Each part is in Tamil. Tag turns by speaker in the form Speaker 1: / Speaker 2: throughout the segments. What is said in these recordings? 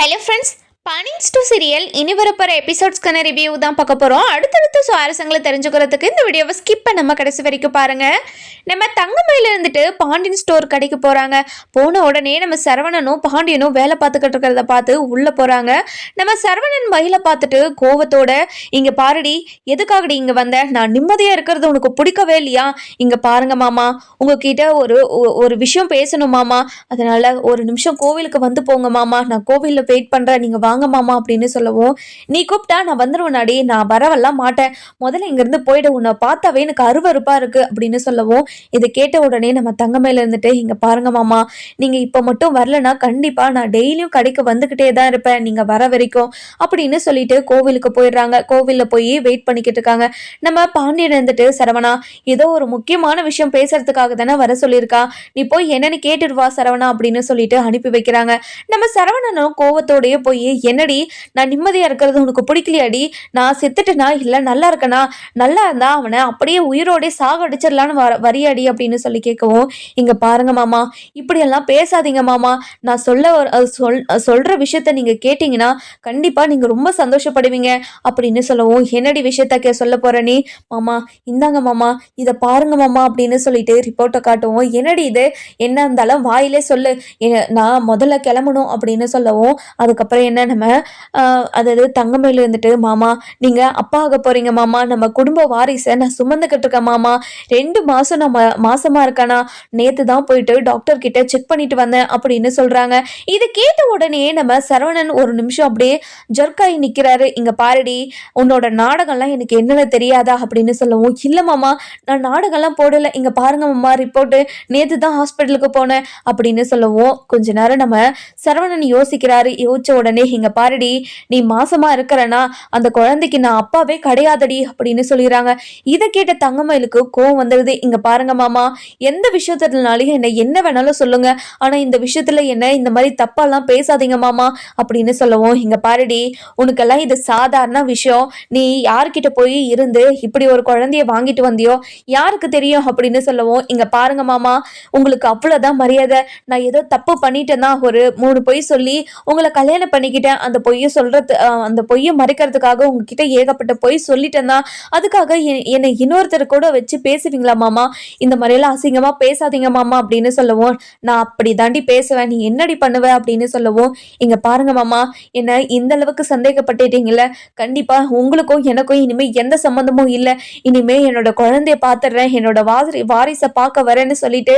Speaker 1: ஹலோ ஃப்ரெண்ட்ஸ், பானிங்ஸ் டூ சீரியல் இனி வரப்போகிற எபிசோட்ஸ்க்கான ரிவ்யூ தான் பார்க்க போகிறோம். அடுத்தடுத்த சுவாரஸ்யங்களை தெரிஞ்சுக்கிறதுக்கு இந்த வீடியோவை ஸ்கிப் பண்ணாமல் கடைசி வரைக்கும் பாருங்கள். நம்ம தங்கமயில இருந்துட்டு பாண்டியன் ஸ்டோர் கடைக்கு போகிறாங்க. போன உடனே நம்ம சரவணனும் பாண்டியனும் வேலை பார்த்துக்கிட்டு இருக்கிறத பார்த்து உள்ளே போகிறாங்க. நம்ம சரவணன் மயிலை பார்த்துட்டு கோவத்தோட, இங்கே பாருடி, எதுக்காகடி இங்கே வந்த? நான் நிம்மதியாக இருக்கிறது உனக்கு பிடிக்கவே இல்லையா? இங்கே பாருங்க மாமா, உங்ககிட்ட ஒரு விஷயம் பேசணும் மாமா, அதனால் ஒரு நிமிஷம் கோவிலுக்கு வந்து போங்க மாமா, நான் கோவிலில் வெயிட் பண்ணுறேன், நீங்கள் வாங்க மாமா அப்படின்னு சொல்லவும், நீ கூப்பிட்டா நான் வந்துடுவேனாடி, நான் வரவெல்லாம் மாட்டேன், முதல்ல இங்கேருந்து போயிட, உன்னை பார்த்தாவே எனக்கு அருவருப்பாக இருக்குது அப்படின்னு சொல்லவும், இதை கேட்ட உடனே நம்ம தங்கமயில இருந்துட்டு, இங்கே பாருங்க மாமா, நீங்கள் இப்போ மட்டும் வரலன்னா கண்டிப்பாக நான் டெய்லியும் கடைக்கு வந்துக்கிட்டே தான் இருப்பேன் நீங்கள் வர வரைக்கும் அப்படின்னு சொல்லிட்டு கோவிலுக்கு போயிடுறாங்க. கோவிலில் போய் வெயிட் பண்ணிக்கிட்டு இருக்காங்க. நம்ம பாண்டியன் இருந்துட்டு, சரவணா, ஏதோ ஒரு முக்கியமான விஷயம் பேசுறதுக்காக தானே வர சொல்லியிருக்கா, நீ போய் என்னன்னு கேட்டுடுவா சரவணா அப்படின்னு சொல்லிட்டு அனுப்பி வைக்கிறாங்க. நம்ம சரவணனும் கோவத்தோடய போய், என்னடி நான் நிம்மதியா இருக்கிறது உனக்கு பிடிக்கலையாடி, நான் செத்துட்டேனா இல்லை நல்லா இருக்கனா, நல்லா இருந்தா அவனை அப்படியே உயிரோட சாகடிச்சிடலான்னு வரியாடி அப்படின்னு சொல்லி கேட்கவும், இங்க பாருங்க மாமா, இப்படியெல்லாம் பேசாதீங்க மாமா, நான் சொல்ற விஷயத்த நீங்க கேட்டீங்கன்னா கண்டிப்பா நீங்க ரொம்ப சந்தோஷப்படுவீங்க அப்படின்னு சொல்லவும், என்னடி விஷயத்த சொல்ல போற நீ? மாமா இந்தாங்க மாமா, இதை பாருங்க மாமா அப்படின்னு சொல்லிட்டு ரிப்போர்ட்டை காட்டுவோம். என்னடி இது, என்ன இருந்தாலும் வாயிலே சொல்லு, நான் முதல்ல கிளம்பணும் அப்படின்னு சொல்லவும், அதுக்கப்புறம் என்ன, நம்ம அதாவது தங்கமயில இருந்துட்டு, மாமா நீங்க அப்பா ஆக போறீங்க மாமா, நம்ம குடும்ப வாரிசை நான் சுமந்துக்கிட்டு இருக்கேன் மாமா, 2 மாசம் நம்ம மாசமா இருக்கானா, நேத்து தான் போயிட்டு டாக்டர் கிட்ட செக் பண்ணிட்டு வந்தேன் அப்படின்னு சொல்றாங்க. இது கேட்ட உடனே நம்ம சரவணன் ஒரு நிமிஷம் அப்படியே ஜர்க்காய் நிக்கிறாரு. இங்க பாருடி, உன்னோட நாடகம்லாம் எனக்கு என்னன்னு தெரியாதா அப்படின்னு சொல்லவும், இல்ல மாமா நான் நாடகம்லாம் போடல, இங்க பாருங்க மாமா ரிப்போர்ட்டு, நேத்து தான் ஹாஸ்பிட்டலுக்கு போனேன் அப்படின்னு சொல்லவும், கொஞ்ச நேரம் நம்ம சரவணன் யோசிக்கிறாரு. யோசிச்ச உடனே, இங்க பாருடி, நீ மாசமா இருக்கிறனா அந்த குழந்தைக்கு நான் அப்பாவே கிடையாதடி அப்படின்னு சொல்லிடுறாங்க. இதை கேட்ட தங்கமயிலுக்கு கோவம் வந்துடுது. இங்க பாருங்க மாமா, எந்த விஷயத்தினாலையும் என்ன வேணாலும் சொல்லுங்க, ஆனா இந்த விஷயத்துல என்ன இந்த மாதிரி தப்பாலாம் பேசாதீங்க மாமா அப்படின்னு சொல்லவும், இங்க பாருடி, உனக்கெல்லாம் இது சாதாரண விஷயம், நீ யார்கிட்ட போய் இருந்து இப்படி ஒரு குழந்தைய வாங்கிட்டு வந்தியோ யாருக்கு தெரியும் அப்படின்னு சொல்லவும், இங்க பாருங்க மாமா, உங்களுக்கு அவ்வளவுதான் மரியாதை, நான் ஏதோ தப்பு பண்ணிட்டேன்னா ஒரு 3 பொய் சொல்லி உங்களை கல்யாணம் பண்ணிக்கிட்டேன், அந்த பொய்யை சொல்றது, அந்த பொய்யை மறைக்கிறதுக்காக உங்ககிட்ட ஏகப்பட்ட பொய் சொல்லிட்டேன்னா அதுக்காக என்னை இன்னொருத்தர் கூட வச்சு பேசுவீங்களா மாமா, இந்த மாதிரியெல்லாம் அசிங்கமா பேசாதீங்க மாமா அப்படின்னு சொல்லவும், நான் அப்படி தாண்டி பேசுவேன், நீ என்னடி பண்ணுவ அப்படின்னு சொல்லவும், இங்க பாருங்க மாமா, என்ன இந்த அளவுக்கு சந்தேகப்பட்டுட்டீங்கல்ல, கண்டிப்பா உங்களுக்கும் எனக்கும் இனிமே எந்த சம்பந்தமும் இல்லை, இனிமே என்னோட குழந்தைய பாத்துறேன், என்னோட வாரிசை பார்க்க வரேன்னு சொல்லிட்டு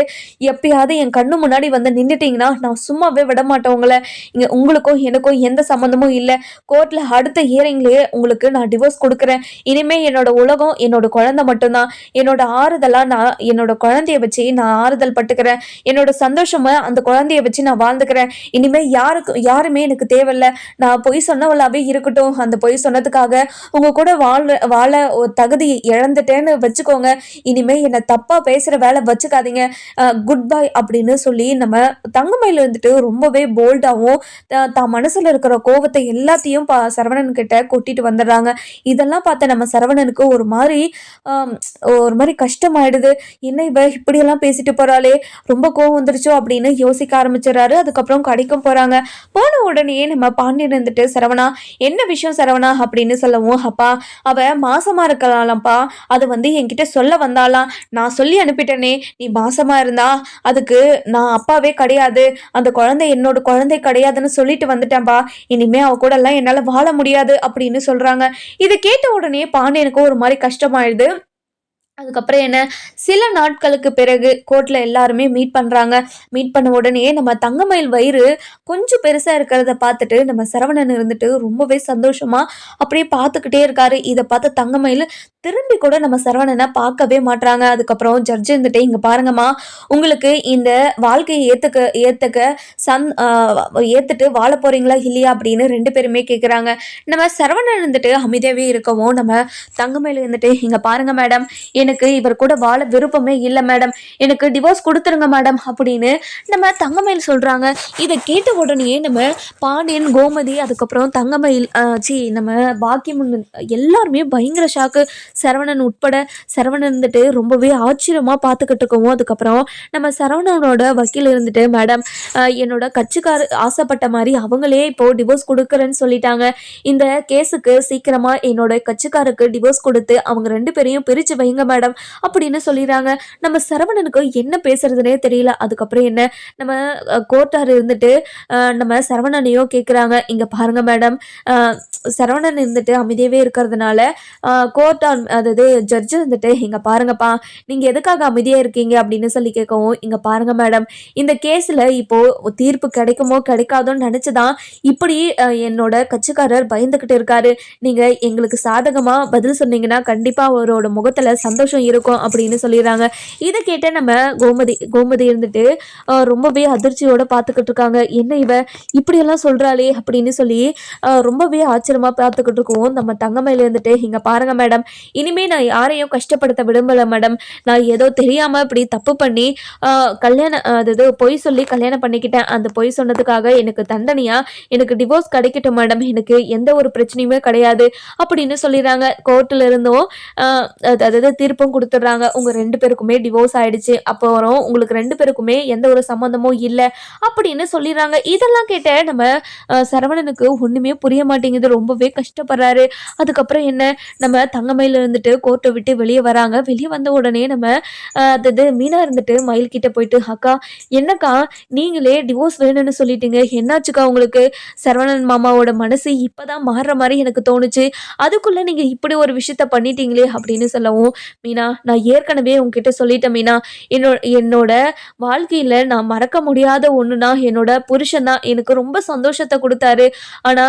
Speaker 1: எப்பயாவது என் கண்ணு முன்னாடி வந்து நின்றுட்டீங்கன்னா நான் சும்மாவே விட மாட்டேன் உங்களை, இங்க உங்களுக்கும் எனக்கும் எந்த சம்பந்தமும் இல்லை, கோர்ட்ல அடுத்த ஹியரிங்லயே உங்களுக்கு நான் டிவோர்ஸ் கொடுக்குறேன், இனிமே என்னோட உலகம் என்னோட குழந்தை மட்டும்தான், என்னோட ஆறுதலா நான் என்னோட குழந்தைய வச்சு நான் ஆறுதல் பட்டுக்கிறேன், என்னோட சந்தோஷமா அந்த குழந்தைய வச்சு நான் வாழ்ந்துக்கிறேன், இனிமே யாருமே எனக்கு தேவையில்லை, நான் பொய் சொன்னவளாவே இருக்கட்டும், அந்த பொய் சொன்னதுக்காக உங்க கூட வாழ ஒரு தகுதி இழந்துட்டேன்னு வச்சுக்கோங்க, இனிமே என்னை தப்பா பேசுற வேலை வச்சுக்காதீங்க, குட் பை அப்படின்னு சொல்லி நம்ம தங்கமயில இருந்துட்டு ரொம்பவே போல்டாகவும் தான் மனசுல இருக்கிற கோவத்தை எல்லாத்தையும் சரவணன் கிட்ட கொட்டிட்டு வந்துடுறாங்க. இதெல்லாம் பார்த்த நம்ம சரவணனுக்கு ஒரு மாதிரி கஷ்டமாயிடுது. என்ன இவ இப்படியெல்லாம் பேசிட்டு போறாளே, ரொம்ப கோவம் வந்துருச்சோ அப்படின்னு யோசிக்க ஆரம்பிச்சிடறாரு. அதுக்கப்புறம் கடைக்கும் போறாங்க. போன உடனே நம்ம பாண்டியன் இருந்துட்டு, சரவணா என்ன விஷயம் சரவணா அப்படின்னு சொல்லவும், அப்பா அவ மாசமா இருக்கலாம்ப்பா, அது என்கிட்ட சொல்ல வந்தாலாம், நான் சொல்லி அனுப்பிட்டேனே, நீ மாசமா இருந்தா அதுக்கு நான் அப்பாவே கிடையாது, அந்த குழந்தை என்னோட குழந்தை கிடையாதுன்னு சொல்லிட்டு வந்துட்டேன்பா, இனிமே அவ கூட எல்லாம் என்னால வாழ முடியாது அப்படின்னு சொல்றாங்க. இதை கேட்ட உடனே பாண்டியனுக்கு ஒரு மாதிரி கஷ்டமாயிடுது. அதுக்கப்புறம் என்ன, சில நாட்களுக்கு பிறகு கோர்ட்ல எல்லாருமே மீட் பண்றாங்க. மீட் பண்ண உடனே நம்ம தங்கமயில் வயிறு கொஞ்சம் பெருசா இருக்கிறத பார்த்துட்டு நம்ம சரவணன் இருந்துட்டு ரொம்பவே சந்தோஷமா அப்படியே பார்த்துக்கிட்டே இருக்காரு. இதை பார்த்து தங்கமயில் திரும்பி கூட நம்ம சரவணனை பார்க்கவே மாட்டாங்க. அதுக்கப்புறம் ஜட்ஜ் இருந்துட்டு, இங்க பாருங்கம்மா, உங்களுக்கு இந்த வாழ்க்கையை ஏத்துட்டு வாழ போறீங்களா இல்லையா அப்படின்னு 2 பேருமே கேட்குறாங்க. நம்ம சரவணன் இருந்துட்டு அமைதியாவே இருக்கவும், நம்ம தங்கமயில் இருந்துட்டு, இங்க பாருங்க மேடம், எனக்கு இவர் கூட வாழ விருப்பமே இல்லை மேடம், எனக்கு டிவோர்ஸ் கொடுத்துருங்க மேடம் அப்படின்னு நம்ம தங்கமயில் சொல்றாங்க. இதை கேட்ட உடனே நம்ம பாண்டியன், கோமதி, அதுக்கப்புறம் தங்கமயில், நம்ம பாக்கியம் எல்லாருமே பயங்கர ஷாக்கு. சரவணன் உட்பட. சரவணன் இருந்துட்டு ரொம்பவே ஆச்சரியமா பார்த்துக்கிட்டு இருக்கவும், அதுக்கப்புறம் நம்ம சரவணனோட வக்கீல் இருந்துட்டு, மேடம் என்னோட கட்சிக்கார ஆசைப்பட்ட மாதிரி அவங்களே இப்போ டிவோர்ஸ் கொடுக்குறேன்னு சொல்லிட்டாங்க. இந்த கேஸுக்கு சீக்கிரமா என்னோட கட்சிக்காருக்கு டிவோர்ஸ் கொடுத்து அவங்க 2 பேரையும் பிரிச்சு வைங்க மேடம் அப்படின்னு சொல்லிடுறாங்க. நம்ம சரவணனுக்கு என்ன பேசுறதுனே தெரியல. அதுக்கப்புறம் என்ன, நம்ம கோர்ட்டார் இருந்துட்டு நம்ம சரவணனையும் கேட்குறாங்க. இங்க பாருங்க மேடம், சரவணன் இருந்துட்டு அமைதியாவே இருக்கிறதுனால கோர்ட்டார், அதாவது ஜட்ஜு வந்துட்டு, இங்க பாருங்கப்பா, நீங்க எதுக்காக அமைதியா இருக்கீங்க அப்படின்னு சொல்லி கேட்கவும், இங்க பாருங்க மேடம், இந்த கேஸ்ல இப்போ தீர்ப்பு கிடைக்குமோ கிடைக்காதோன்னு நினைச்சுதான் இப்படி என்னோட கட்சிக்காரர் பயந்துகிட்டு இருக்காரு. நீங்க எங்களுக்கு சாதகமா பதில் சொன்னீங்கன்னா கண்டிப்பா அவரோட முகத்துல சந்தோஷம் இருக்கும் அப்படின்னு சொல்லிடுறாங்க. இதை கேட்ட நம்ம கோமதி இருந்துட்டு ரொம்பவே அதிர்ச்சியோட பார்த்துக்கிட்டு இருக்காங்க. என்ன இவ இப்படியெல்லாம் சொல்றாளே அப்படின்னு சொல்லி ரொம்பவே ஆச்சரியமா பார்த்துக்கிட்டு இருக்கோம். நம்ம தங்கமயில இருந்துட்டு, இங்க பாருங்க மேடம், இனிமே நான் யாரையும் கஷ்டப்படுத்த விரும்பல மேடம். நான் ஏதோ தெரியாம இப்படி தப்பு பண்ணி கல்யாணம், அதாவது பொய் சொல்லி கல்யாணம் பண்ணிக்கிட்டேன். அந்த பொய் சொன்னதுக்காக எனக்கு தண்டனையா எனக்கு டிவோர்ஸ் கிடைக்கட்டும் மேடம், எனக்கு எந்த ஒரு பிரச்சனையுமே கிடையாது அப்படின்னு சொல்லிடுறாங்க. கோர்ட்டில் இருந்தும் அதாவது தீர்ப்பும் கொடுத்துட்றாங்க. உங்க 2 பேருக்குமே டிவோர்ஸ் ஆயிடுச்சு, அப்புறம் உங்களுக்கு 2 பேருக்குமே எந்த ஒரு சம்மந்தமும் இல்லை அப்படின்னு சொல்லிடுறாங்க. இதெல்லாம் கேட்ட நம்ம சரவணனுக்கு ஒண்ணுமே புரிய மாட்டேங்குது, ரொம்பவே கஷ்டப்படுறாரு. அதுக்கப்புறம் என்ன, நம்ம தங்கமயில இருந்துட்டு கோர்ட்டை விட்டு வெளியே வராங்க. வெளியே வந்த உடனே நம்ம அதாவது மீனா இருந்துட்டு மயில் கிட்ட போயிட்டு, அக்கா என்னக்கா நீங்களே டிவோர்ஸ் வேணும்னு சொல்லிட்டீங்க, என்னாச்சுக்கா உங்களுக்கு? சரவணன் மாமாவோட மனசு இப்பதான் மாறுற மாதிரி எனக்கு தோணுச்சு, அதுக்குள்ள நீங்க இப்படி ஒரு விஷயத்த பண்ணிட்டீங்களே அப்படின்னு சொல்லவும், மீனா நான் ஏற்கனவே உங்ககிட்ட சொல்லிட்டேன் மீனா, என்னோட வாழ்க்கையில நான் மறக்க முடியாத ஒண்ணுனா என்னோட புருஷன் தான். எனக்கு ரொம்ப சந்தோஷத்தை கொடுத்தாரு. ஆனா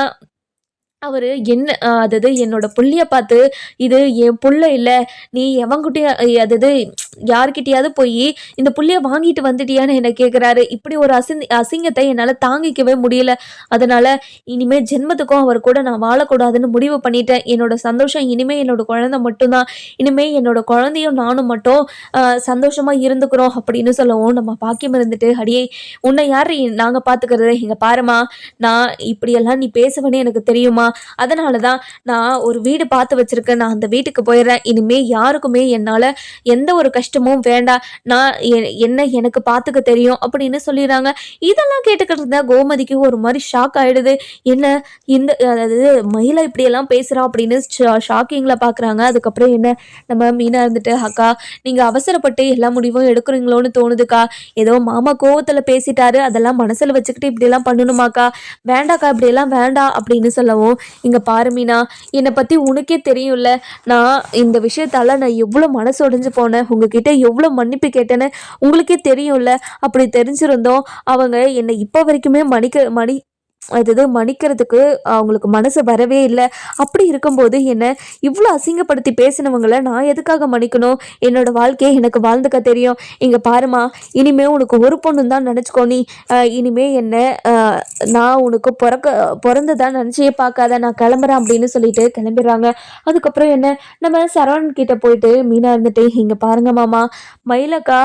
Speaker 1: அவரு என்ன, அதாவது என்னோட புள்ளைய பார்த்து, இது என் புள்ள இல்ல, நீ எவன்கிட்டய அதாவது யார்கிட்டயாவது போய் இந்த புள்ளைய வாங்கிட்டு வந்துட்டியான்னு என்ன கேட்குறாரு. இப்படி ஒரு அசிங்கத்தை என்னால் தாங்கிக்கவே முடியல. அதனால இனிமே ஜென்மத்துக்கும் அவர் கூட நான் வாழக்கூடாதுன்னு முடிவு பண்ணிட்டேன். என்னோட சந்தோஷம் இனிமே என்னோட குழந்தை மட்டும்தான். இனிமே என்னோட குழந்தையும் நானும் மட்டும் சந்தோஷமா இருந்துக்கிறோம் அப்படின்னு சொல்லவும், நம்ம பாக்கியம் இருந்துட்டு, அடியே உன்னை யார் நாங்கள் பார்த்துக்கிறது? இங்க பாருமா, நான் இப்படியெல்லாம் நீ பேசுவேன்னு எனக்கு தெரியுமா, அதனால தான் நான் ஒரு வீடு பார்த்து வச்சிருக்கேன், நான் அந்த வீட்டுக்கு போயிடுறேன். இனிமே யாருக்குமே என்னால் எந்த ஒரு கஷ்டமும் வேண்டாம், நான் எனக்கு பார்த்துக்க தெரியும் அப்படின்னு சொல்லிடுறாங்க. இதெல்லாம் கேட்டுக்கிட்டு இருந்தா கோமதிக்கு ஒரு மாதிரி ஷாக் ஆயிடுது. என்ன இந்த, அதாவது மயிலா இப்படியெல்லாம் பேசுகிறா அப்படின்னு ஷாக்கிங்கில் பார்க்குறாங்க. அதுக்கப்புறம் என்ன, நம்ம மீனா இருந்துட்டு, அக்கா நீங்கள் அவசரப்பட்டு எல்லா முடிவும் எடுக்கிறீங்களோன்னு தோணுதுக்கா, ஏதோ மாமா கோவத்தில் பேசிட்டாரு, அதெல்லாம் மனசில் வச்சுக்கிட்டு இப்படியெல்லாம் பண்ணணுமாக்கா, வேண்டாக்கா இப்படியெல்லாம் வேண்டாம் அப்படின்னு சொல்லவும், இங்க பாரு மீனா, என்னை பத்தி உனக்கே தெரியும்ல, நான் இந்த விஷயத்தால நான் எவ்வளோ மனசு உடைஞ்சு போனேன், உங்ககிட்ட எவ்வளோ மன்னிப்பு கேட்டேன்னு உங்களுக்கே தெரியும்ல. அப்படி தெரிஞ்சிருந்தோம் அவங்க என்னை இப்போ வரைக்குமே அதாவது மன்னிக்கிறதுக்கு அவங்களுக்கு மனசு வரவே இல்லை. அப்படி இருக்கும்போது என்ன இவ்வளோ அசிங்கப்படுத்தி பேசினவங்களை நான் எதுக்காக மன்னிக்கணும்? என்னோட வாழ்க்கையை எனக்கு வாழ்ந்துக்க தெரியும். இங்கே பாருமா, இனிமே உனக்கு ஒரு பொண்ணு தான் நினச்சிக்கோ, நீ இனிமே என்ன நான் உனக்கு பிறந்ததான் நினச்சியே பார்க்காத, நான் கிளம்புறேன் அப்படின்னு சொல்லிட்டு கிளம்பிடுறாங்க. அதுக்கப்புறம் என்ன, நம்ம சரவணன் கிட்ட போயிட்டு மீனா இருந்துட்டு, இங்கே பாருங்க மாமா, மயிலக்கா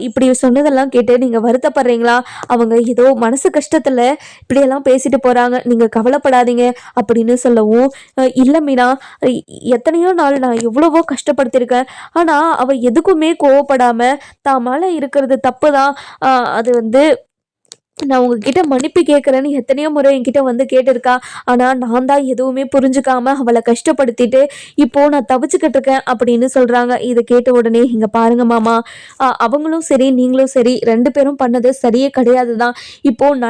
Speaker 1: இப்படி சொன்னதெல்லாம் கேட்டு நீங்கள் வருத்தப்படுறீங்களா? அவங்க ஏதோ மனசு கஷ்டத்தில் இப்படியெல்லாம் பேசிட்டு போறாங்க, நீங்க கவலைப்படாதீங்க அப்படின்னு சொல்லவும், இல்ல மீனா, எத்தனையோ நாள் நான் எவ்வளவோ கஷ்டப்படுத்திருக்கேன், ஆனா அவ எதுக்குமே கோவப்படாம தான் மேல இருக்கிறது தப்பு தான், அது வந்து நான் உங்ககிட்ட மன்னிப்பு கேட்குறேன்னு எத்தனையோ முறை என்கிட்ட வந்து கேட்டிருக்கா, ஆனால் நான் தான் எதுவுமே புரிஞ்சுக்காம அவளை கஷ்டப்படுத்திட்டு இப்போ நான் தவிச்சுக்கிட்டு இருக்கேன் அப்படின்னு சொல்கிறாங்க. இதை கேட்ட உடனே, இங்கே பாருங்க மாமா, அவங்களும் சரி நீங்களும் சரி 2 பேரும் பண்ணது சரியே கிடையாது தான். இப்போது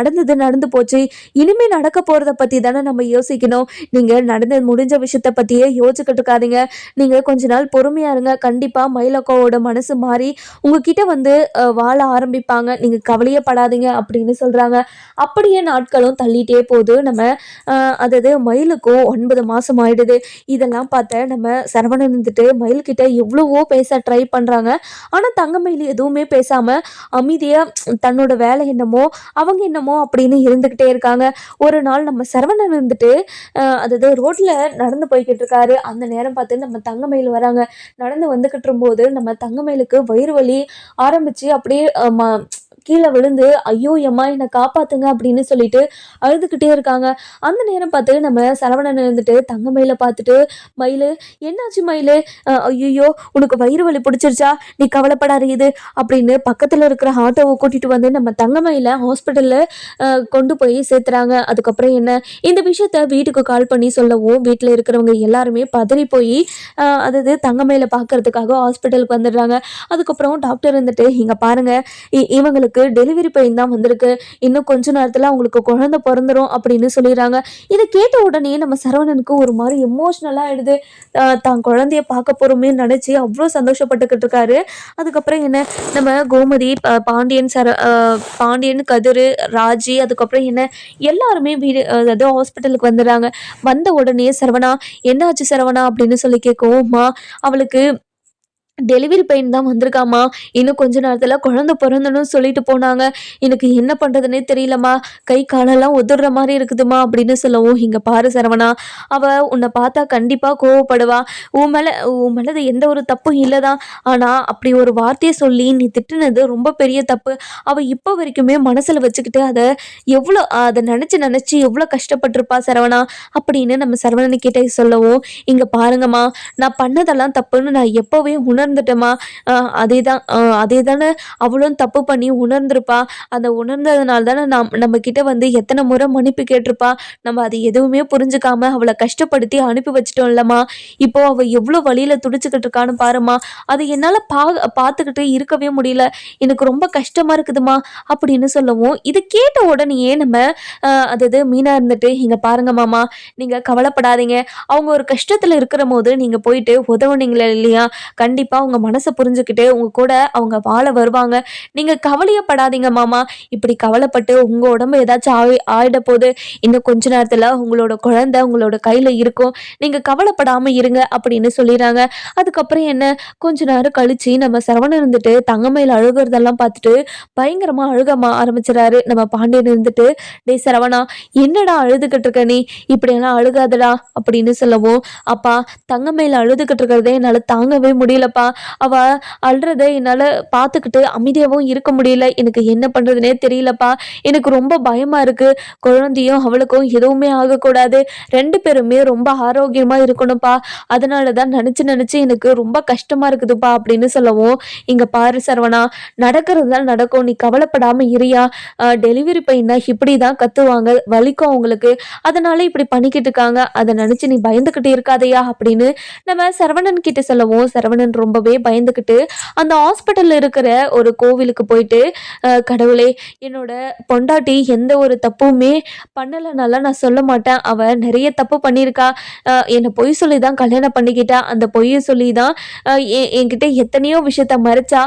Speaker 1: நடந்து போச்சு, இனிமேல் நடக்க போகிறத பற்றி தானே நம்ம யோசிக்கணும். நீங்கள் முடிஞ்ச விஷயத்தை பற்றியே யோசிச்சுக்கிட்டு இருக்காதீங்க. நீங்கள் கொஞ்ச நாள் பொறுமையாக இருங்க, கண்டிப்பாக மயிலக்காவோட மனசு மாறி உங்ககிட்ட வந்து வாழ ஆரம்பிப்பாங்க, நீங்கள் கவலையே படாதீங்க அப்படின்னு
Speaker 2: சொல்கிறாங்க. அப்படியே நாட்களும் தள்ளிட்டே போகுது. நம்ம அதாவது மயிலுக்கும் 9 மாதம் ஆயிடுது. இதெல்லாம் பார்த்த நம்ம சரவணன் இருந்துட்டு மயில்கிட்ட எவ்வளவோ பேச ட்ரை பண்ணுறாங்க. ஆனால் தங்கமயில் எதுவுமே பேசாமல் அமைதியாக தன்னோட வேலை என்னமோ அவங்க என்னமோ அப்படின்னு இருந்துக்கிட்டே இருக்காங்க. ஒரு நாள் நம்ம சரவணன் இருந்துட்டு அதாவது ரோட்டில் நடந்து போய்கிட்டு இருக்காரு. அந்த நேரம் பார்த்து நம்ம தங்கமயில் வராங்க. நடந்து வந்துக்கிட்டு இருக்கும்போது நம்ம தங்கமயிலுக்கு வயிறு வலி ஆரம்பித்து அப்படியே கீழே விழுந்து ஐயோ எம்மா என்னை காப்பாத்துங்க அப்படின்னு சொல்லிட்டு அழுதுகிட்டே இருக்காங்க. அந்த நேரம் பார்த்து நம்ம சரவணன் இருந்துட்டு தங்கமயிலை பார்த்துட்டு, மயிலு என்னாச்சு மயிலு, ஐயோ உனக்கு வயிறு வலி பிடிச்சிருச்சா, நீ கவலைப்படாது இது அப்படின்னு பக்கத்தில் இருக்கிற ஆட்டோவை கூட்டிட்டு வந்து நம்ம தங்கமயிலை ஹாஸ்பிட்டலில் கொண்டு போய் சேர்த்துறாங்க. அதுக்கப்புறம் என்ன, இந்த விஷயத்த வீட்டுக்கு கால் பண்ணி சொல்லவும் வீட்டில் இருக்கிறவங்க எல்லாருமே பதறி போய் அதாவது தங்கமயிலை பார்க்கறதுக்காக ஹாஸ்பிட்டலுக்கு வந்துடுறாங்க. அதுக்கப்புறம் டாக்டர் இருந்துட்டு இங்கே பாருங்க, இவங்களுக்கு டெலிவரி பெயின் தான் வந்திருக்கு, இன்னும் கொஞ்ச நேரத்தில் அவங்களுக்கு குழந்தை பிறந்துரும் அப்படின்னு சொல்லிடுறாங்க. இதை கேட்ட உடனே நம்ம சரவணனுக்கு ஒரு மாதிரி எமோஷ்னலாக ஆயிடுது. தான் குழந்தைய பார்க்க போறோமே நினைச்சு அவ்வளோ சந்தோஷப்பட்டுக்கிட்டு இருக்காரு. அதுக்கப்புறம் என்ன, நம்ம கோமதி, பாண்டியன், கதிர், ராஜி, அதுக்கப்புறம் என்ன எல்லாருமே வீடு அதாவது ஹாஸ்பிட்டலுக்கு வந்துடுறாங்க. வந்த உடனே சரவணா என்னாச்சு சரவணா அப்படின்னு சொல்லி கேட்கவும், அவளுக்கு டெலிவரி பெயின் தான் வந்திருக்காமா, இன்னும் கொஞ்ச நேரத்தில் குழந்தை பிறந்தணும்னு சொல்லிட்டு போனாங்க, எனக்கு என்ன பண்ணுறதுனே தெரியலம்மா, கை காலெல்லாம் உதற மாதிரி இருக்குதுமா அப்படின்னு சொல்லவும், இங்கே பாரு சரவணா, அவள் உன்னை பார்த்தா கண்டிப்பாக கோவப்படுவா, உன் மேலே எந்த ஒரு தப்பும் இல்லை தான், ஆனால் அப்படி ஒரு வார்த்தையை சொல்லி நீ திட்டுனது ரொம்ப பெரிய தப்பு. அவள் இப்போ வரைக்குமே மனசில் வச்சுக்கிட்டு அதை நினச்சி எவ்வளோ கஷ்டப்பட்டிருப்பா சரவணா அப்படின்னு நம்ம சரவணனுக்கிட்டே சொல்லவும், இங்கே பாருங்கம்மா, நான் பண்ணதெல்லாம் தப்புன்னு நான் எப்போவே உணர்ந்துட்டேம்மா, அதே தானே அவளும் தப்பு பண்ணி உணர்ந்திருப்பா, அந்த உணர்ந்ததுனால தானே நம்ம கிட்ட வந்து எத்தனை முறை மன்னிப்பு கேட்டிருப்பா, நம்ம அதை எதுவுமே புரிஞ்சுக்காம அவளை கஷ்டப்படுத்தி அனுப்பி வச்சிட்டோம்லம்மா, இப்போ அவள் எவ்வளோ வழியில துடிச்சுக்கிட்டு இருக்கான்னு பாருமா, அது என்னால் பார்த்துக்கிட்டு இருக்கவே முடியல, எனக்கு ரொம்ப கஷ்டமா இருக்குதுமா அப்படின்னு சொல்லவும், இது கேட்ட உடனேயே நம்ம அதாவது மீனா இருந்துட்டு இங்க பாருங்க மாமா, நீங்க கவலைப்படாதீங்க, அவங்க ஒரு கஷ்டத்துல இருக்கிற போது நீங்க போயிட்டு உதவுனீங்களே இல்லையா, கண்டிப்பா உங்க மனசை புரிஞ்சுக்கிட்டு உங்க கூட அவங்க வாழ வருவாங்க, நீங்க கவலையப்படாதீங்க மாமா, இப்படி கவலைப்பட்டு உங்க உடம்பு ஏதாச்சும் ஆயிட போது, இன்னும் கொஞ்ச நேரத்துல உங்களோட குழந்தை உங்களோட கையில இருக்கும், நீங்க கவலைப்படாம இருங்க அப்படின்னு சொல்லிடுறாங்க. அதுக்கப்புறம் என்ன, கொஞ்ச நேரம் கழிச்சு நம்ம சரவணன் இருந்துட்டு தங்கமயில் அழுகிறதெல்லாம் பார்த்துட்டு பயங்கரமா அழுக ஆரம்பிச்சிடாரு. நம்ம பாண்டியன் இருந்துட்டு, டே சரவணா என்னடா அழுதுகிட்டு இருக்க, நீ இப்படியெல்லாம் அழுகாதடா அப்படின்னு சொல்லவும், அப்பா தங்கமயில் அழுதுகிட்டு இருக்கிறதே என்னால தாங்கவே முடியலப்பா, அவ அழுறத என்னால பார்த்துக்கிட்டு அமைதியாகவும் இருக்க முடியல, எனக்கு என்ன பண்றதுனே தெரியலப்பா, எனக்கு ரொம்ப பயமா இருக்கு, குழந்தையும் அவளுக்கும் எதுவுமே ஆகக்கூடாது, 2 பேருமே ரொம்ப ஆரோக்கியமா இருக்கணும்ப்பா, அதனாலதான் நினைச்சு எனக்கு ரொம்ப கஷ்டமா இருக்குதுப்பா அப்படின்னு சொல்லவும், இங்க பாரு சரவணா, நடக்கிறதுதான் நடக்கும், நீ கவலைப்படாம இரியா, டெலிவரி பெயின்னா இப்படிதான் கத்துவாங்க, வலிக்கும் அவங்களுக்கு, அதனால இப்படி பண்ணிக்கிட்டு இருக்காங்க, அதை நினைச்சு நீ பயந்துகிட்டு இருக்காதையா அப்படின்னு நம்ம சரவணன் கிட்ட சொல்லவும், சரவணன் ரொம்பவே பயந்துக்கிட்டு அந்த ஹாஸ்பிட்டல்ல இருக்கிற ஒரு கோவிலுக்கு போயிட்டு, கடவுளே என்னோட பொண்டாட்டி எந்த ஒரு தப்புமே பண்ணலைனால நான் சொல்ல மாட்டேன், அவ நிறைய தப்பு பண்ணியிருக்கா, என்னை பொய் சொல்லி தான் கல்யாணம் பண்ணிக்கிட்டா, அந்த பொய்யை சொல்லி தான் என்கிட்ட எத்தனையோ விஷயத்த மறைச்சா,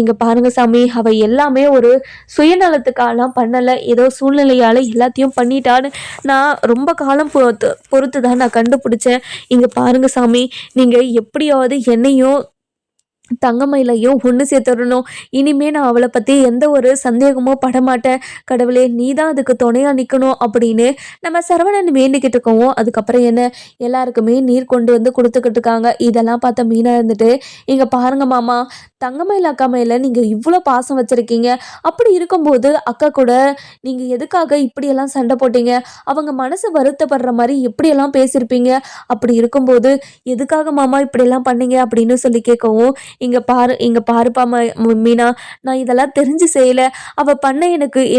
Speaker 2: இங்க பாருங்க சாமி, அவ எல்லாமே ஒரு சுயநலத்துக்காலாம் பண்ணலை, ஏதோ சூழ்நிலையால எல்லாத்தையும் பண்ணிட்டான்னு நான் ரொம்ப காலம் பொறுத்து தான் நான் கண்டுபிடிச்சேன், இங்க பாருங்க சாமி, நீங்க எப்படியாவது என்னையும் தங்கமயிலையும் ஒன்று சேர்த்துடணும், இனிமே நான் அவளை பற்றி எந்த ஒரு சந்தேகமோ படமாட்டேன், கடவுளே நீ தான் அதுக்கு துணையாக நிற்கணும் அப்படின்னு நம்ம சரவணன் வேண்டிக்கிட்டு இருக்கோம். அதுக்கப்புறம் என்ன, எல்லாருக்குமே நீர் கொண்டு வந்து கொடுத்துக்கிட்டு இருக்காங்க. இதெல்லாம் பார்த்த மீனா இருந்துட்டு, இங்கே பாருங்க மாமா, தங்கமயில் அக்கா மேலே நீங்கள் இவ்வளோ பாசம் வச்சுருக்கீங்க, அப்படி இருக்கும்போது அக்கா கூட நீங்கள் எதுக்காக இப்படியெல்லாம் சண்டை போட்டீங்க, அவங்க மனசு வருத்தப்படுற மாதிரி எப்படியெல்லாம் பேசியிருப்பீங்க, அப்படி இருக்கும்போது எதுக்காக மாமா இப்படியெல்லாம் பண்ணீங்க அப்படின்னு சொல்லி கேட்கவும், இங்கே பாருப்பா மீனா, நான் இதெல்லாம் தெரிஞ்சு செய்யலை, அவள் பண்ண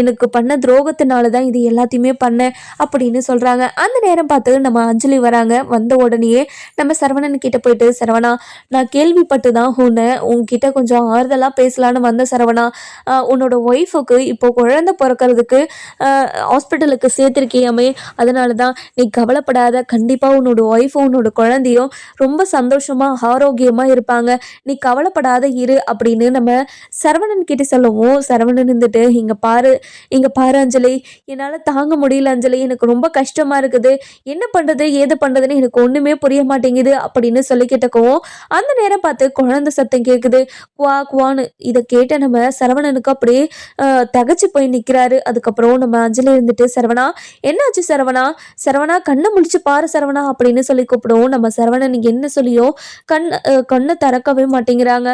Speaker 2: எனக்கு பண்ண துரோகத்தினால தான் இது எல்லாத்தையுமே பண்ணேன் அப்படின்னு சொல்கிறாங்க. அந்த நேரம் பார்த்து நம்ம அஞ்சலி வராங்க. வந்த உடனேயே நம்ம சரவணன் கிட்ட போயிட்டு, சரவணா நான் கேள்விப்பட்டு தான் உன்கிட்ட கொஞ்சம் ஆறுதலாக பேசலான்னு வந்த சரவணா, உன்னோட ஒய்ஃபுக்கு இப்போ குழந்தை பிறக்கிறதுக்கு ஹாஸ்பிட்டலுக்கு சேர்த்துருக்கியாமே, அதனால தான் நீ கவலைப்படாத, கண்டிப்பாக உன்னோட ஒய்ஃபும் உன்னோட குழந்தையும் ரொம்ப சந்தோஷமாக ஆரோக்கியமாக இருப்பாங்க, நீ கவலைப்படாத இரு அப்படின்னு நம்ம சரவணன் கிட்ட சொல்லவும், சரவணன் இருந்துட்டு இங்க பாரு அஞ்சலி, என்னால தாங்க முடியல அஞ்சலி, எனக்கு ரொம்ப கஷ்டமா இருக்குது, என்ன பண்றது ஏது பண்றதுன்னு எனக்கு ஒண்ணுமே புரிய மாட்டேங்குது அப்படின்னு சொல்லிக்கிட்டக்கும் அந்த நேரம் பார்த்து குழந்தை சத்தம் கேக்குது, குவா குவான்னு. இதை கேட்ட நம்ம சரவணனுக்கு அப்படியே தகச்சு போய் நிக்கிறாரு. அதுக்கப்புறம் நம்ம அஞ்சலி இருந்துட்டு, சரவணா என்னாச்சு சரவணா, சரவணா கண்ணை முழிச்சு பாரு சரவணா அப்படின்னு சொல்லி கூப்பிடுவோம். நம்ம சரவணன் என்ன சொல்லியோ கண்ணை திறக்கவே மாட்டேங்கிறாங்க.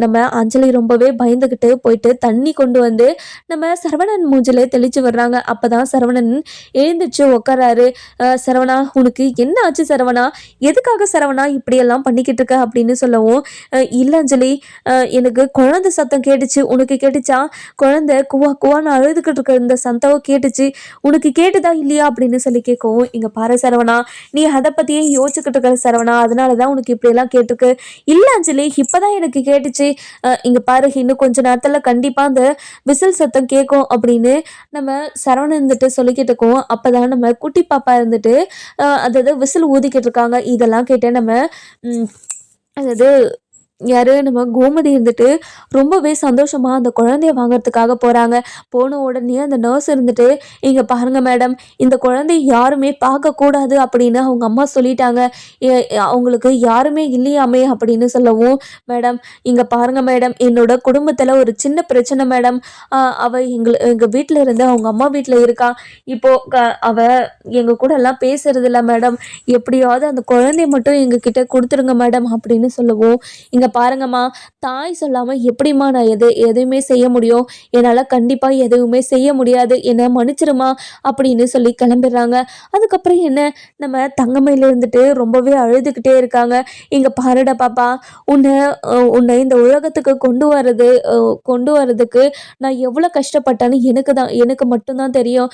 Speaker 2: நம்ம அஞ்சலி ரொம்பவே பயந்துகிட்டு போயிட்டு தண்ணி கொண்டு வந்து நம்ம சரவணன் மூஞ்சிலே தெளிச்சு வர்றாங்க. அப்பதான் சரவணன் எழுந்திரிச்சு உக்காராரு. சரவணா உனக்கு என்ன ஆச்சு சரவணா, எதுக்காக சரவணா இப்படியெல்லாம் பண்ணிக்கிட்டு இருக்க அப்படின்னு சொல்லவும், இல்ல அஞ்சலி, எனக்கு குழந்தை சத்தம் கேட்டுச்சு, உனக்கு கேட்டுச்சா, குழந்தை குவா குவான்னு அழுதுகிட்டு இருக்க இந்த சத்தம் கேட்டுச்சு, உனக்கு கேட்டுதா இல்லையா அப்படின்னு சொல்லி கேட்கவும், இங்க பாரு சரவணா, நீ அதை பத்தியே யோசிச்சுக்கிட்டு இருக்க சரவணா, அதனாலதான் உனக்கு இப்படியெல்லாம் கேட்டிருக்கு. இல்ல அஞ்சலி, இப்பதான் எனக்கு கேட்டுச்சு, இங்க பாரு இன்னும் கொஞ்ச நேரத்துல கண்டிப்பா அந்த விசில் சத்தம் கேட்கும் அப்படின்னு நம்ம சரவணன் இருந்துட்டு சொல்லிக்கிட்டு இருக்கோம். அப்பதான் நம்ம குட்டி பாப்பா இருந்துட்டு அதாவது விசில் ஊதிக்கிட்டு இருக்காங்க. இதெல்லாம் கேட்டு நம்ம அதாவது யாரு நம்ம கோமதி இருந்துட்டு ரொம்பவே சந்தோஷமா அந்த குழந்தைய வாங்கறதுக்காக போறாங்க. போன உடனே அந்த நர்ஸ் இருந்துட்டு, இங்க பாருங்க மேடம், இந்த குழந்தைய யாருமே பார்க்க கூடாது அப்படின்னு அவங்க அம்மா சொல்லிட்டாங்க, அவங்களுக்கு யாருமே இல்லையாமே அப்படின்னு சொல்லவும், மேடம் இங்க பாருங்க மேடம், என்னோட குடும்பத்துல ஒரு சின்ன பிரச்சனை மேடம், அவ எங்க வீட்டுல இருந்து அவங்க அம்மா வீட்டுல இருக்கா, இப்போ அவ எங்க கூட எல்லாம் பேசுறது இல்லை மேடம், எப்படியாவது அந்த குழந்தைய மட்டும் எங்க கிட்ட கொடுத்துருங்க மேடம் அப்படின்னு சொல்லவும், இங்க பாருங்கம்மா, தாய் சொல்லாம எப்படிம்மா நான் எதையுமே செய்ய முடியும், என்னால கண்டிப்பா எதுவுமே செய்ய முடியாது, என்ன மன்னிச்சிருமா அப்படின்னு சொல்லி கிளம்பிடுறாங்க. அதுக்கப்புறம் என்ன, நம்ம தங்கமையில இருந்துட்டு ரொம்பவே அழுதுகிட்டே இருக்காங்க. இங்க பாருடா பாப்பா, உன்னை இந்த உலகத்துக்கு கொண்டு வர்றதுக்கு நான் எவ்வளவு கஷ்டப்பட்டேன்னு எனக்கு மட்டும்தான் தெரியும்,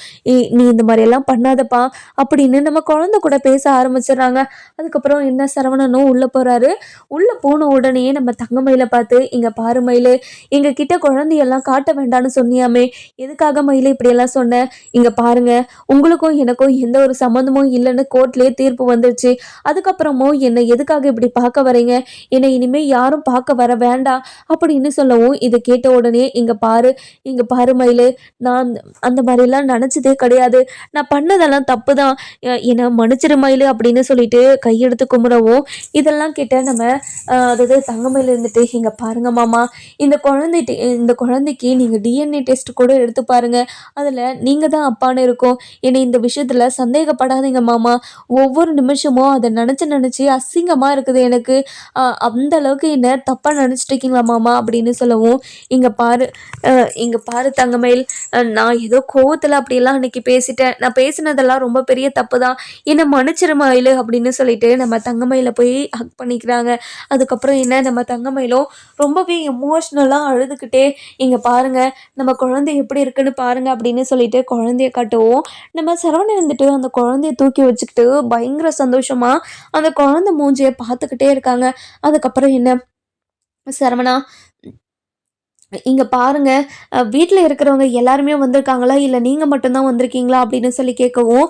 Speaker 2: நீ இந்த மாதிரி எல்லாம் பண்ணாதப்பா அப்படின்னு நம்ம குழந்தை கூட பேச ஆரம்பிச்சிடுறாங்க. அதுக்கப்புறம் என்ன, சரவணனும் உள்ள போறாரு. உள்ள போன உடனே நம்ம தங்கமயில பார்த்து, இங்க பாரு மயிலு, எங்க கிட்ட குழந்தையெல்லாம் காட்ட வேண்டாம்னு சொன்னியாமே, எதுக்காக மயிலு இப்படியெல்லாம் சொன்ன, இங்க பாருங்க, உங்களுக்கும் எனக்கும் எந்த ஒரு சம்மந்தமும் இல்லைன்னு கோர்ட்லயே தீர்ப்பு வந்துருச்சு, அதுக்கப்புறமும் என்னை எதுக்காக இப்படி பார்க்க வரீங்க, என்னை இனிமே யாரும் பார்க்க வர வேண்டாம் அப்படின்னு சொல்லவும், இதை கேட்ட உடனே இங்க பாரு மயிலு, நான் அந்த மாதிரிலாம் நினைச்சதே கிடையாது, நான் பண்ணதெல்லாம் தப்பு தான், என்னை மன்னிச்சிரு மயிலு அப்படின்னு சொல்லிட்டு கையெடுத்து கும்பிடவும், இதெல்லாம் கேட்ட நம்ம அதாவது தங்கமையில இருந்துட்டு, இங்க பாருங்க மாமா, இந்த குழந்தைக்கு நீங்க டிஎன்ஏ டெஸ்ட் கூட எடுத்து பாருங்க, அதுல நீங்க தான் அப்பான்னு இருக்கும், என்னை இந்த விஷயத்துல சந்தேகப்படாதீங்க மாமா, ஒவ்வொரு நிமிஷமும் அதை நினைச்சு அசிங்கமா இருக்குது எனக்கு, அந்த அளவுக்கு என்ன தப்பா நினைச்சிட்டு இருக்கீங்களா மாமா அப்படின்னு சொல்லவும், இங்க பாரு தங்கமயில், நான் ஏதோ கோவத்துல அப்படியெல்லாம் அன்னைக்கு பேசிட்டேன், நான் பேசினதெல்லாம் ரொம்ப பெரிய தப்பு தான், என்னை மன்னிச்சிரு மயிலு அப்படின்னு சொல்லிட்டு நம்ம தங்கமயில போய் ஹக் பண்ணிக்கிறாங்க. அதுக்கப்புறம் என்ன, நம்ம தங்கமயிலும் ரொம்பவே எமோஷ்னலாக அழுதுகிட்டே, இங்கே பாருங்க நம்ம குழந்தை எப்படி இருக்குன்னு பாருங்க அப்படின்னு சொல்லிட்டு குழந்தைய காட்டுவோம். நம்ம சரவணன் இருந்துட்டு அந்த குழந்தைய தூக்கி வச்சுக்கிட்டு பயங்கர சந்தோஷமா அந்த குழந்தை மூஞ்சியை பார்த்துக்கிட்டே இருக்காங்க. அதுக்கப்புறம் என்ன, சரவணா இங்க பாருங்க, வீட்டில் இருக்கிறவங்க எல்லாருமே வந்திருக்காங்களா, இல்லை நீங்கள் மட்டும்தான் வந்திருக்கீங்களா அப்படின்னு சொல்லி கேட்கவும்,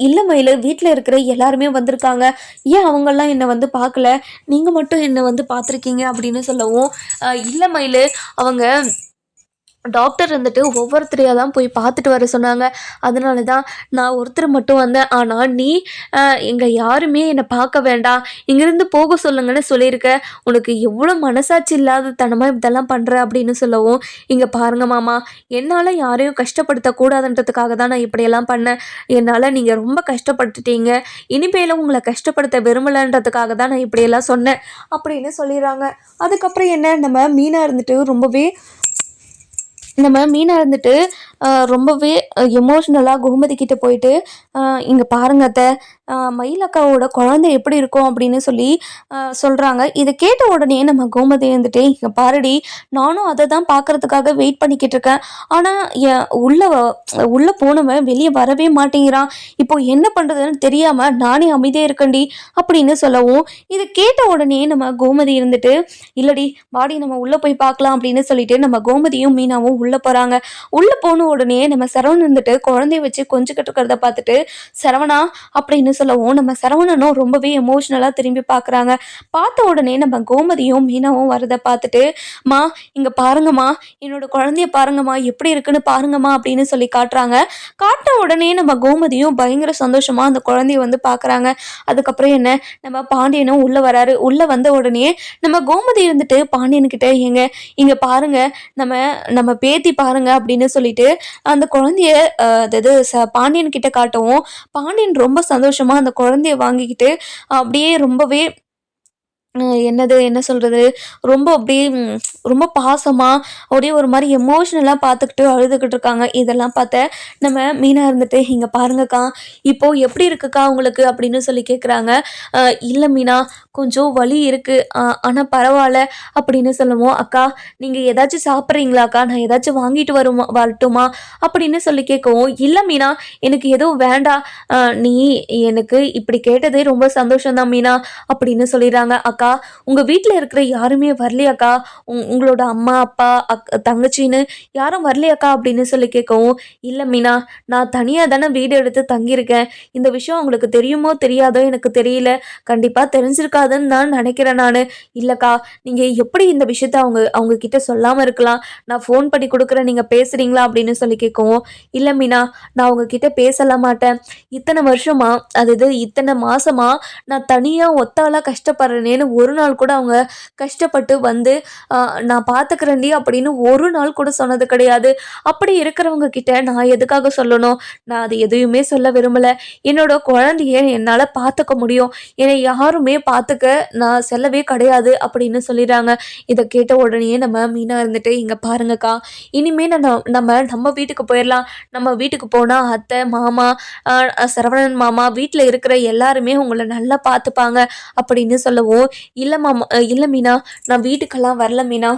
Speaker 2: இல்லை மயிலு, வீட்டில் இருக்கிற எல்லாருமே வந்திருக்காங்க, ஏன் அவங்கெல்லாம் என்னை வந்து பார்க்கல, நீங்கள் மட்டும் என்னை வந்து பார்த்துருக்கீங்க அப்படின்னு சொல்லவும், இல்லை மயிலு, அவங்க டாக்டர் வந்துட்டு ஒவ்வொருத்தரையாக தான் போய் பார்த்துட்டு வர சொன்னாங்க, அதனால தான் நான் ஒருத்தர் மட்டும் வந்தேன், ஆனால் நீ இங்கே யாருமே என்னை பார்க்க வேண்டாம், இங்கேருந்து போக சொல்லுங்கன்னு சொல்லியிருக்க, உனக்கு எவ்வளோ மனசாட்சி இல்லாத தனமாக இதெல்லாம் பண்ணுற அப்படின்னு சொல்லவும், இங்கே பாருங்க மாமா, என்னால் யாரையும் கஷ்டப்படுத்தக்கூடாதுன்றதுக்காக தான் நான் இப்படியெல்லாம் பண்ணேன், என்னால் நீங்கள் ரொம்ப கஷ்டப்பட்டுட்டீங்க, இனிமேலும் உங்களை கஷ்டப்படுத்த விரும்பலைன்றதுக்காக தான் நான் இப்படியெல்லாம் சொன்னேன் அப்படின்னு சொல்லிடுறாங்க. அதுக்கப்புறம் என்ன, நம்ம மீனா இருந்துட்டு ரொம்பவே எமோஷ்னலாக கோமதி கிட்ட போயிட்டு, இங்கே பாருங்க அத்தை, மயிலக்காவோட குழந்தை எப்படி இருக்கும் அப்படின்னு சொல்லி சொல்கிறாங்க. இதை கேட்ட உடனே நம்ம கோமதி இருந்துட்டு, இங்கே பாருடி, நானும் அதை தான் பார்க்குறதுக்காக வெயிட் பண்ணிக்கிட்டு இருக்கேன், ஆனால் உள்ளே போனவன் வெளியே வரவே மாட்டேங்கிறான், இப்போ என்ன பண்ணுறதுன்னு தெரியாமல் நானே அமைதியாக இருக்கண்டி அப்படின்னு சொல்லவும், இதை கேட்ட உடனே நம்ம கோமதி இருந்துட்டு, இல்லடி வாடி நம்ம உள்ளே போய் பார்க்கலாம் அப்படின்னு சொல்லிட்டு நம்ம கோமதியும் மீனாவும் உள்ளே போகிறாங்க. உள்ளே போன உடனே நம்ம சரவணன் வந்துட்டு குழந்தைய வச்சு கொஞ்சிக்கிட்டு இருக்கிறத பார்த்துட்டு சரவணா அப்படின்னு சொல்லவும் நம்ம சரவணனும் ரொம்பவே எமோஷ்னலாக திரும்பி பார்க்குறாங்க. பார்த்த உடனே நம்ம கோமதியும் மீனாவும் வரதை பார்த்துட்டு மா இங்கே பாருங்கம்மா, என்னோட குழந்தைய பாருங்கம்மா, எப்படி இருக்குன்னு பாருங்கம்மா அப்படின்னு சொல்லி காட்டுறாங்க. காட்டின உடனே நம்ம கோமதியும் பயங்கர சந்தோஷமா அந்த குழந்தைய வந்து பார்க்குறாங்க. அதுக்கப்புறம் என்ன, நம்ம பாண்டியனும் உள்ளே வராரு. உள்ளே வந்த உடனே நம்ம கோமதி இருந்துட்டு பாண்டியன்கிட்ட ஏங்க இங்கே பாருங்க, நம்ம நம்ம பேத்தி பாருங்க அப்படின்னு சொல்லிட்டு அந்த குழந்தைய அதாவது பாண்டியன் கிட்ட காட்டவும் பாண்டியன் ரொம்ப சந்தோஷமா அந்த குழந்தைய வாங்கிக்கிட்டு அப்படியே ரொம்பவே என்னது என்ன சொல்றது, ரொம்ப அப்படியே ரொம்ப பாசமா அப்படியே ஒரு மாதிரி எமோஷ்னலாக பார்த்துக்கிட்டு அழுதுகிட்டு இருக்காங்க. இதெல்லாம் பார்த்த நம்ம மீனா இருந்துட்டு இங்கே பாருங்கக்கா இப்போ எப்படி இருக்குக்கா உங்களுக்கு அப்படின்னு சொல்லி கேட்குறாங்க. இல்லை மீனா, கொஞ்சம் வலி இருக்கு, ஆனால் பரவாயில்ல அப்படின்னு சொல்லுவோம். அக்கா நீங்கள் ஏதாச்சும் சாப்பிட்றீங்களாக்கா, நான் ஏதாச்சும் வாங்கிட்டு வரட்டுமா அப்படின்னு சொல்லி கேட்கவும், இல்லை மீனா எனக்கு எதுவும் வேண்டாம், நீ எனக்கு இப்படி கேட்டதே ரொம்ப சந்தோஷம்தான் மீனா அப்படின்னு சொல்லிடுறாங்க. அக்கா உங்கள் வீட்டில் இருக்கிற யாருமே வரலையாக்கா, உங்களோட அம்மா அப்பா தங்கச்சின்னு யாரும் வரலையாக்கா அப்படின்னு சொல்லி கேட்கவும், இல்லை மீனா நான் தனியாக தானே வீடு எடுத்து தங்கியிருக்கேன், இந்த விஷயம் உங்களுக்கு தெரியுமோ தெரியாதோ எனக்கு தெரியல, கண்டிப்பாக தெரிஞ்சிருக்காதுன்னு தான் நினைக்கிறேன் நான். இல்லைக்கா நீங்கள் எப்படி இந்த விஷயத்த அவங்க கிட்ட சொல்லாமல் இருக்கலாம், நான் ஃபோன் பண்ணி கொடுக்குறேன், நீங்கள் பேசுகிறீங்களா அப்படின்னு சொல்லி கேட்கவும், இல்லை மீனா நான் உங்ககிட்ட பேசலாம் மாட்டேன், இத்தனை வருஷமா அதாவது இத்தனை மாசமா நான் தனியாக ஒத்தாளாக கஷ்டப்படுறேனேன்னு ஒரு நாள் கூட அவங்க கஷ்டப்பட்டு வந்து நான் பார்த்துக்கிறேன்டி அப்படின்னு ஒரு நாள் கூட சொன்னது கிடையாது. அப்படி இருக்கிறவங்க கிட்ட நான் எதுக்காக சொல்லணும், நான் அது எதையுமே சொல்ல விரும்பலை. என்னோட குழந்தைய என்னால் பார்த்துக்க முடியும், என்னை யாருமே பார்த்துக்க நான் செல்லவே கிடையாது அப்படின்னு சொல்லிடுறாங்க. இதை கேட்ட உடனே நம்ம மீனா இருந்துட்டு இங்கே பாருங்கக்கா, இனிமே நம்ம வீட்டுக்கு போயிடலாம், நம்ம வீட்டுக்கு போனால் அத்தை மாமா சரவணன் மாமா வீட்டில் இருக்கிற எல்லாருமே உங்களை நல்லா பார்த்துப்பாங்க அப்படின்னு சொல்லவும், இல்லை மாமா இல்லை மீனா நான் வீட்டுக்கெல்லாம் வரல மீனா,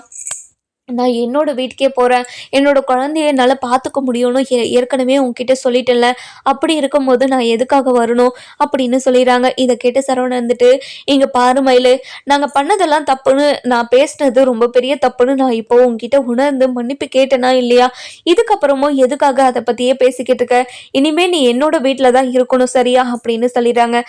Speaker 2: நான் என்னோட வீட்டுக்கே போகிறேன், என்னோட குழந்தைய என்னால் பார்த்துக்க முடியும்னு ஏற்கனவே உங்ககிட்ட சொல்லிட்டேன்ல, அப்படி இருக்கும்போது நான் எதுக்காக வரணும் அப்படின்னு சொல்லிடுறாங்க. இதை கேட்டு சரவணன் வந்துட்டு இங்கே பாரு மயிலு, நாங்கள் பண்ணதெல்லாம் தப்புன்னு, நான் பேசினது ரொம்ப பெரிய தப்புன்னு நான் இப்போ உங்ககிட்ட உணர்ந்து மன்னிப்பு கேட்டேனா இல்லையா, இதுக்கப்புறமும் எதுக்காக அதை பற்றியே பேசிக்கிட்டு இருக்க, இனிமேல் நீ என்னோட வீட்டில் தான் இருக்கணும் சரியா அப்படின்னு சொல்லிடுறாங்க.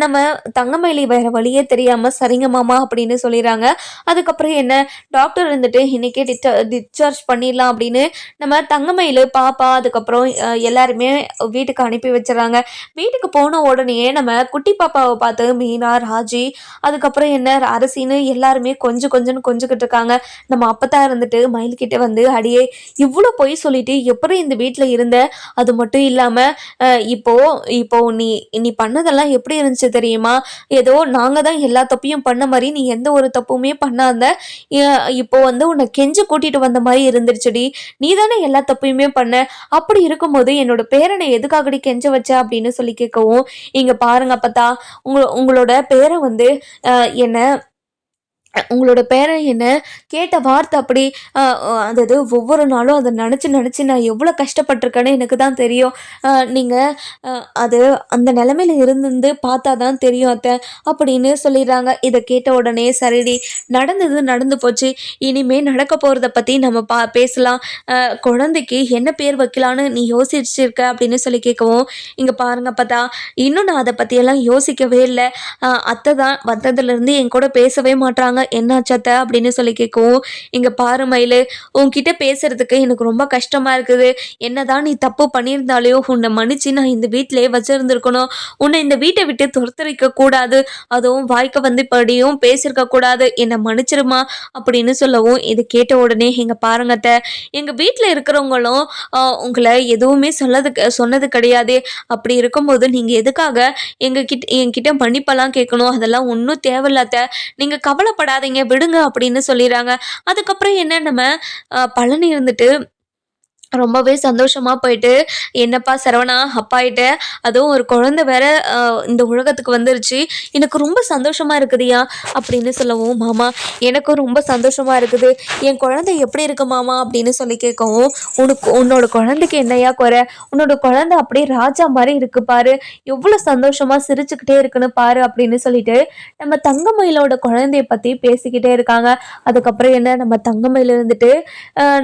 Speaker 2: நம்ம தங்கமயிலி வேற வழியே தெரியாமல் சரிங்க மாமா அப்படின்னு சொல்லிடுறாங்க. அதுக்கப்புறம் என்ன, டாக்டர் இருந்துட்டு இன்னைக்கே டிஸ்சார்ஜ் பண்ணிடலாம் அப்படின்னு நம்ம தங்கமயில் பாப்பா அதுக்கப்புறம் எல்லாருமே வீட்டுக்கு அனுப்பி வச்சிடறாங்க. வீட்டுக்கு போன உடனே நம்ம குட்டி பாப்பாவை பார்த்து மீனா ராஜி அதுக்கப்புறம் என்ன அரசின்னு எல்லாருமே கொஞ்சிக்கிட்டு இருக்காங்க. நம்ம அப்பதான் இருந்துட்டு மயில்கிட்ட வந்து அடியே இவ்வளோ பொய் சொல்லிட்டு எப்படி இந்த வீட்டில் இருந்த, அது மட்டும் இல்லாமல் இப்போ நீ பண்ணதெல்லாம் எப்படி இருந்துச்சு தெரியுமா, ஏதோ நாங்கள் தான் எல்லா தப்பையும் பண்ண மாதிரி நீ எந்த ஒரு தப்புமே பண்ணாத, இப்போ வந்து உன்னை கெஞ்சு கூட்டிட்டு வந்த மாதிரி இருந்துருச்சுடி, நீ தானே எல்லா தப்பையுமே பண்ண, அப்படி இருக்கும்போது என்னோட பேரனை எதுக்காகடி கெஞ்ச வச்ச அப்படின்னு சொல்லி கேட்கவும், இங்க பாருங்க அப்பத்தா, உங்களோட பேரை வந்து என்ன உங்களோட பேரன் என்ன கேட்ட வார்த்தை அப்படி அதாவது ஒவ்வொரு நாளும் அதை நினச்சி நான் எவ்வளோ கஷ்டப்பட்டிருக்கேன்னு எனக்கு தான் தெரியும், நீங்கள் அது அந்த நிலமையில இருந்து பார்த்தா தான் தெரியும் அத்தை அப்படின்னு சொல்லிடுறாங்க. இதை கேட்ட உடனே சரிடி, நடந்தது நடந்து போச்சு, இனிமே நடக்க போகிறத பற்றி நம்ம பேசலாம், குழந்தைக்கு என்ன பேர் வைக்கலான்னு நீ யோசிச்சிருக்க அப்படின்னு சொல்லி கேட்கவும், இங்கே பாருங்க பார்த்தா இன்னும் நான் அதை பற்றியெல்லாம் யோசிக்கவே இல்லை, அத்தை தான் வந்ததுலேருந்து என் கூட பேசவே மாட்டாங்க, என்னாச்சத்த அப்படின்னு சொல்லி கேட்கவும், இங்க பாரு மயிலு, உன்கிட்ட பேசுறதுக்கு எனக்கு ரொம்ப கஷ்டமா இருக்குது, என்னதான் நீ தப்பு பண்ணியிருந்தாலையோ உன்னை மன்னிச்சு நான் இந்த வீட்டிலே வச்சிருந்துருக்கணும், உன்னை இந்த வீட்டை விட்டு துரத்தரிக்க கூடாது, அதுவும் வாய்க்க வந்து படியும் பேசியிருக்க கூடாது, என்னை மன்னிச்சிருமா அப்படின்னு சொல்லவும், இது கேட்ட உடனே எங்க பாருங்கத்த, எங்க வீட்டில் இருக்கிறவங்களும் உங்களை எதுவுமே சொன்னது கிடையாது, அப்படி இருக்கும்போது நீங்க எதுக்காக என்கிட்ட மன்னிப்பெல்லாம் கேட்கணும், அதெல்லாம் ஒன்றும் தேவையில்லாத, நீங்க கவலைப்படாதீங்க விடுங்க அப்படின்னு சொல்லிடுறாங்க. அதுக்கப்புறம் என்ன, நம்ம பழனி இருந்துட்டு ரொம்பவே சந்தோஷமா போயிட்டு, என்னப்பா சரவணா அப்பாயிட்ட, அதுவும் ஒரு குழந்தை வேற இந்த உலகத்துக்கு வந்துருச்சு, எனக்கு ரொம்ப சந்தோஷமா இருக்குதுயா அப்படின்னு சொல்லவும், மாமா எனக்கும் ரொம்ப சந்தோஷமா இருக்குது, என் குழந்தை எப்படி இருக்கு மாமா அப்படின்னு சொல்லி கேட்கவும், உன்னோட குழந்தைக்கு என்னையா குறை, உன்னோட குழந்தை அப்படியே ராஜா மாதிரி இருக்கு பாரு, எவ்வளோ சந்தோஷமா சிரிச்சுக்கிட்டே இருக்குன்னு பாரு அப்படின்னு சொல்லிட்டு நம்ம தங்கமயிலோட குழந்தைய பத்தி பேசிக்கிட்டே இருக்காங்க. அதுக்கப்புறம் என்ன, நம்ம தங்கமயில இருந்துட்டு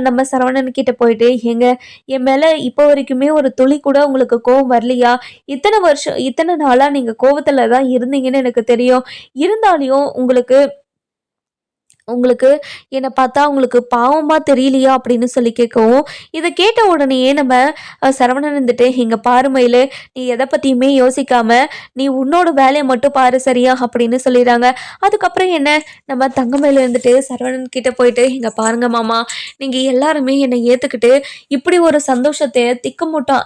Speaker 2: நம்ம சரவணன் கிட்ட போயிட்டு, இருக்கீங்க? என் மேல இப்போ வரைக்குமே ஒரு துளி கூட உங்களுக்கு கோவம் வரலையா? இத்தனை நாளா நீங்க கோவத்துல தான் இருந்தீங்கன்னு எனக்கு தெரியும். இருந்தாலும் உங்களுக்கு உங்களுக்கு என்ன பார்த்தா உங்களுக்கு பாவமா தெரியலையா? அப்படின்னு சொல்லி கேட்கவும், இத கேட்ட உடனேயே நம்ம சரவணன் இருந்துட்டு, "இங்க பாரு மயிலு, நீ எத பத்தியுமே யோசிக்காம, நீ உன்னோட வேலைய மட்டும் பாரு சரியா?" அப்படின்னு சொல்லிடுறாங்க. அதுக்கப்புறம் என்ன, நம்ம தங்கமயிலு இருந்துட்டு சரவணன் கிட்ட போயிட்டு, "இங்க பாருங்க மாமா, நீங்க எல்லாருமே என்ன ஏத்துக்கிட்டு, இப்படி ஒரு சந்தோஷத்த திக்குமுக்காட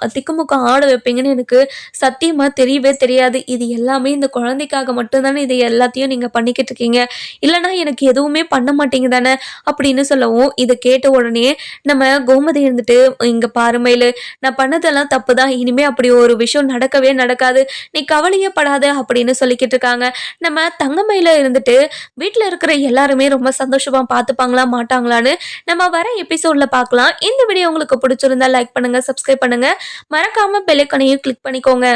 Speaker 2: ஆட வைப்பீங்கன்னு எனக்கு சத்தியமா தெரியவே தெரியாது. இது எல்லாமே இந்த குழந்தைக்காக மட்டும் தானே இது எல்லாத்தையும் நீங்க பண்ணிக்கிட்டு இருக்கீங்க. இல்லன்னா எனக்கு எதுவுமே பண்ண மாட்டீங்க தானே?" அப்படின்னு சொல்லவும், இத கேட்ட உடனே நம்ம கோமதி இருந்துட்டு, "இங்க பாரு மயிலு, நான் பண்ணதெல்லாம் தப்பு தான். இனிமே அப்படி ஒரு விஷயம் நடக்கவே நடக்காது. நீ கவலையே படாத" அப்படின்னு சொல்லிக்கிட்டு இருக்காங்க. நம்ம தங்கமயில இருந்துட்டு, வீட்ல இருக்கிற எல்லாருமே ரொம்ப சந்தோஷமா பார்த்துப்பாங்களா, மாட்டாங்களான்னு நம்ம வர எபிசோட்ல பார்க்கலாம். இந்த வீடியோ உங்களுக்கு பிடிச்சிருந்தா லைக் பண்ணுங்க, சப்ஸ்கிரைப் பண்ணுங்க. மறக்காம பெல் ஐகானையும் கிளிக் பண்ணிக்கோங்க.